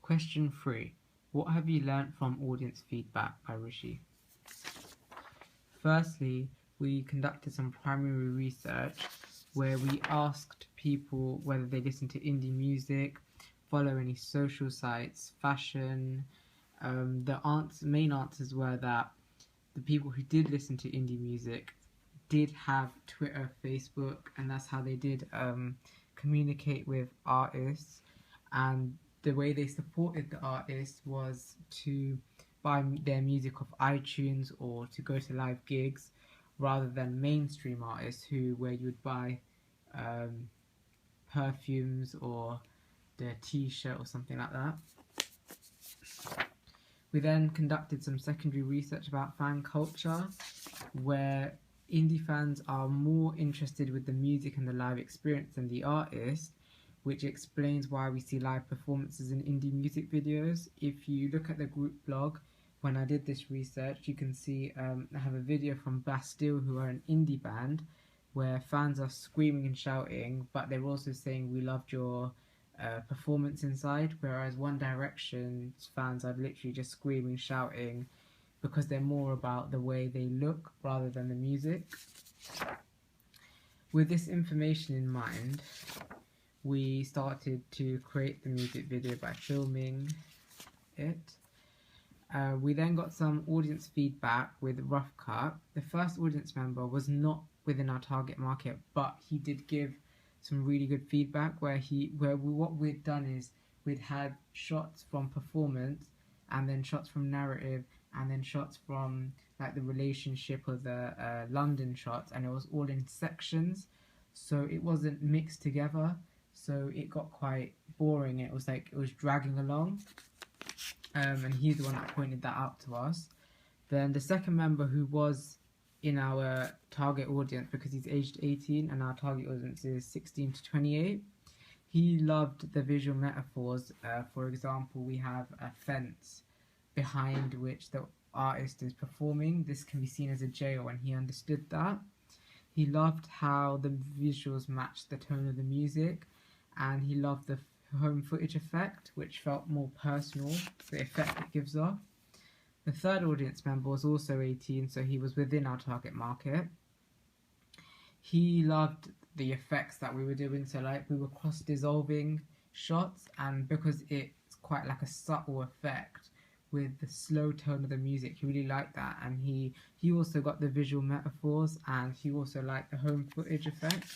Question 3. What have you learnt from audience feedback by Rishi? Firstly, we conducted some primary research where we asked people whether they listen to indie music, follow any social sites, fashion. The main answers were that the people who did listen to indie music did have Twitter, Facebook, and that's how they did communicate with artists. And the way they supported the artists was to buy their music off iTunes or to go to live gigs, rather than mainstream artists where you would buy perfumes or their t-shirt or something like that. We then conducted some secondary research about fan culture, where indie fans are more interested with the music and the live experience than the artist, which explains why we see live performances in indie music videos. If you look at the group blog, when I did this research, you can see I have a video from Bastille, who are an indie band, where fans are screaming and shouting, but they're also saying we loved your performance inside, whereas One Direction's fans are literally just screaming, shouting, because they're more about the way they look rather than the music. With this information in mind, we started to create the music video by filming it. We then got some audience feedback with Rough Cut. The first audience member was not within our target market, but he did give some really good feedback where what we'd done is we'd had shots from performance, and then shots from narrative, and then shots from like the relationship or the London shots, and it was all in sections, so it wasn't mixed together, so it got quite boring. It was dragging along, and he's the one that pointed that out to us. Then the second member, who was in our target audience because he's aged 18 and our target audience is 16 to 28, he loved the visual metaphors. For example, we have a fence behind which the artist is performing. This can be seen as a jail, and he understood that. He loved how the visuals matched the tone of the music, and he loved the home footage effect, which felt more personal, the effect it gives off. The third audience member was also 18, so he was within our target market. He loved the effects that we were doing, so like we were cross-dissolving shots, and because it's quite like a subtle effect with the slow tone of the music, he really liked that. And he also got the visual metaphors, and he also liked the home footage effect.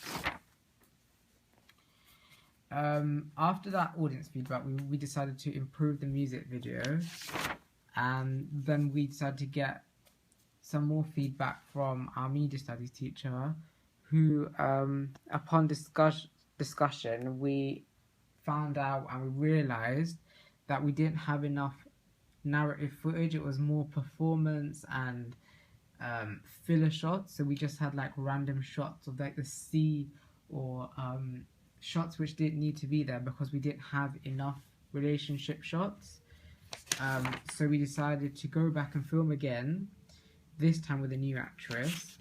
After that audience feedback, we decided to improve the music video, and then we decided to get some more feedback from our media studies teacher, who upon discussion we found out and we realized that we didn't have enough narrative footage. It was more performance and filler shots, so we just had like random shots of like the sea or shots which didn't need to be there because we didn't have enough relationship shots. So we decided to go back and film again, this time with a new actress,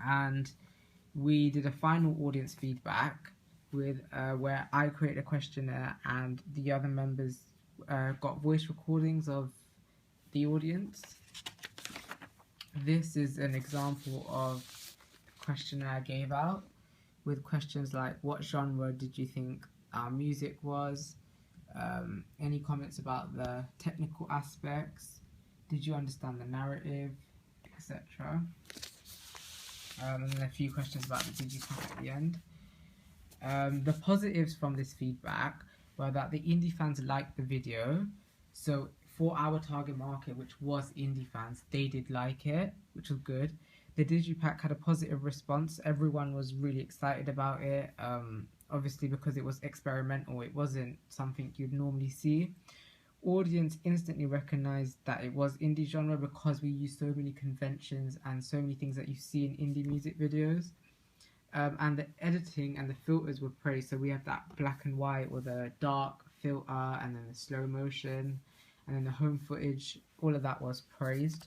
and we did a final audience feedback with where I created a questionnaire and the other members got voice recordings of the audience. This is an example of the questionnaire I gave out, with questions like, what genre did you think our music was? Any comments about the technical aspects? Did you understand the narrative, etc.? And then a few questions about the digipack at the end. The positives from this feedback were that the indie fans liked the video. So for our target market, which was indie fans, they did like it, which was good. The digipack had a positive response. Everyone was really excited about it. Obviously because it was experimental, it wasn't something you'd normally see. Audience instantly recognized that it was indie genre because we use so many conventions and so many things that you see in indie music videos. And the editing and the filters were praised. So we have that black and white or the dark filter, and then the slow motion, and then the home footage. All of that was praised.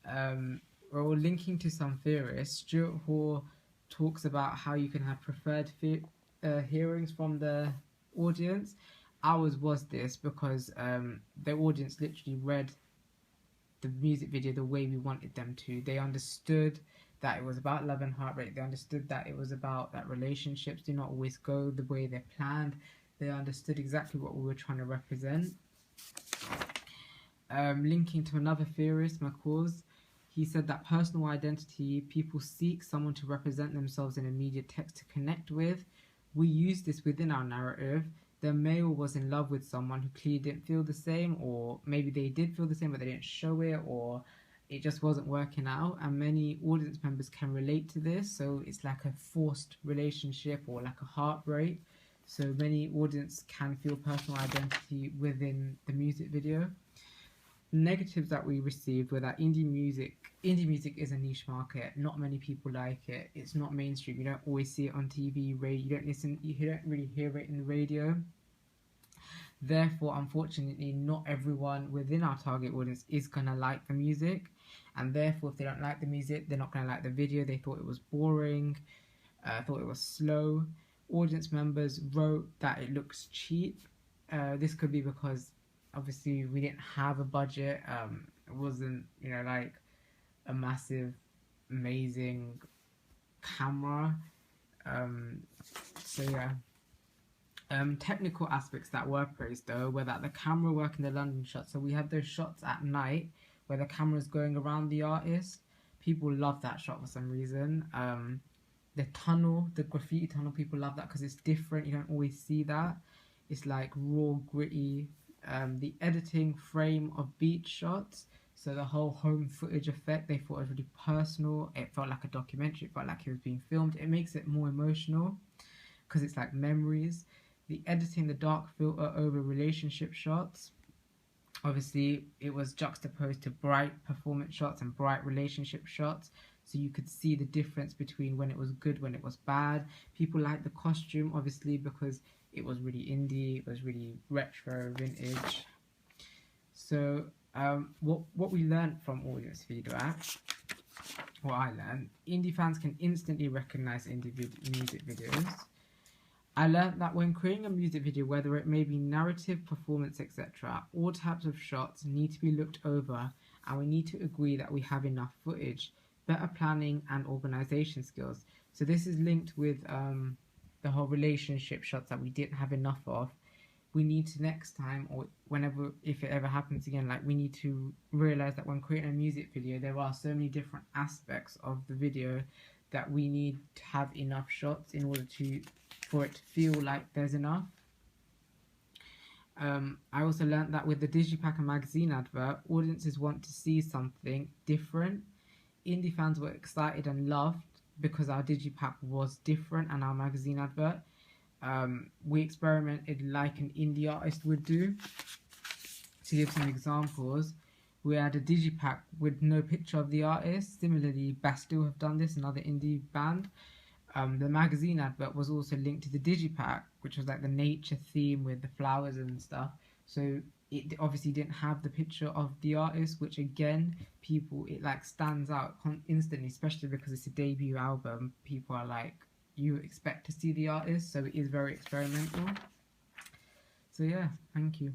We're all linking to some theorists. Stuart Hall talks about how you can have preferred hearings from the audience. Ours was this because the audience literally read the music video the way we wanted them to. They understood that it was about love and heartbreak. They understood that it was about that relationships do not always go the way they're planned. They understood exactly what we were trying to represent. Linking to another theorist, McCause, he said that personal identity, people seek someone to represent themselves in a media text to connect with. We use this within our narrative. The male was in love with someone who clearly didn't feel the same, or maybe they did feel the same but they didn't show it, or it just wasn't working out, and many audience members can relate to this. So it's like a forced relationship or like a heartbreak. So many audience can feel personal identity within the music video. Negatives that we received were that indie music is a niche market. Not many people like it. It's not mainstream. You don't always see it on TV, radio. You don't really hear it in the radio. Therefore, unfortunately, not everyone within our target audience is gonna like the music, and therefore, if they don't like the music, they're not gonna like the video. They thought it was boring, thought it was slow. Audience members wrote that it looks cheap. This could be because obviously we didn't have a budget. It wasn't, like a massive, amazing camera. So yeah. Technical aspects that were praised though were that the camera work in the London shots. So we had those shots at night where the camera's going around the artist. People love that shot for some reason. The tunnel, the graffiti tunnel, people love that because it's different. You don't always see that. It's like raw, gritty. The editing frame of beach shots, so the whole home footage effect, they thought it was really personal. It felt like a documentary. It felt like it was being filmed. It makes it more emotional because it's like memories. The editing, the dark filter over relationship shots. Obviously, it was juxtaposed to bright performance shots and bright relationship shots. So you could see the difference between when it was good, when it was bad. People liked the costume, obviously, because it was really indie, it was really retro, vintage. So what we learned from audience feedback, what I learned, indie fans can instantly recognize indie music videos. I learned that when creating a music video, whether it may be narrative, performance, etc., all types of shots need to be looked over, and we need to agree that we have enough footage, better planning and organization skills. So this is linked with the whole relationship shots that we didn't have enough of. We need to next time, or whenever, if it ever happens again, like we need to realize that when creating a music video, there are so many different aspects of the video that we need to have enough shots in order for it to feel like there's enough. I also learned that with the Digipack and magazine advert, audiences want to see something different. Indie fans were excited and loved because our Digipack was different and our magazine advert. We experimented like an indie artist would do. To give some examples, we had a Digipack with no picture of the artist. Similarly, Bastille have done this, another indie band. The magazine advert was also linked to the Digipack, which was like the nature theme with the flowers and stuff. So it obviously didn't have the picture of the artist, which again, it like stands out instantly, especially because it's a debut album. People are like, you expect to see the artist, so it is very experimental. So yeah, thank you.